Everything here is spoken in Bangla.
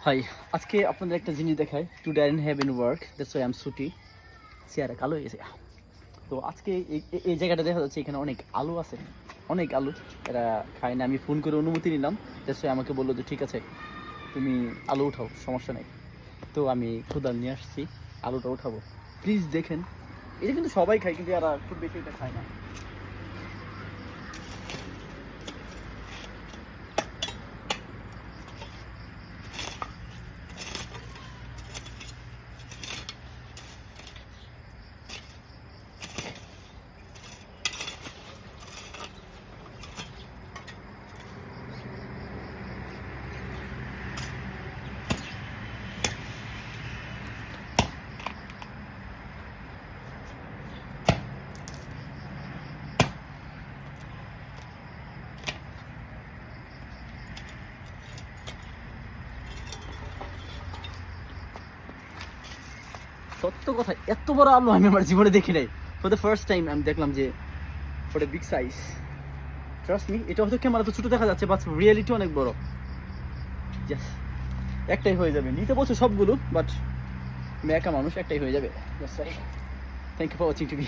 হাই, আজকে আপনাদের একটা জিনিস দেখায়। Today I didn't have any work, that's why I am ছুটি। চেয়ারে কালো হয়ে গেছে। তো আজকে এই জায়গাটা দেখা যাচ্ছে এখানে অনেক আলু আছে, অনেক আলু। এরা খায় না, আমি ফোন করে অনুমতি নিলাম। দ্যাটস ওয়াই আমাকে বললো যে ঠিক আছে তুমি আলু উঠাও, সমস্যা নেই। তো আমি কোদাল নিয়ে আসছি, আলুটা উঠাবো। প্লিজ দেখেন, এটা কিন্তু সবাই খায় কিন্তু এরা খুব বেশি এটা খায় না। সত্য কথা, এত বড় আলু আমি আমার জীবনে দেখি নাই। ফর দ্য ফার্স্ট টাইম আমি দেখলাম যে for a big size. Trust me, এটা হয়তো ক্যামেরা তো ছোট দেখা যাচ্ছে, বাট রিয়েলিটি অনেক বড়। জাস্ট একটাই হয়ে যাবে, নিতে বলছে সবগুলো, বাট আমি একা মানুষ, একটাই হয়ে যাবে। Thank you for watching TV.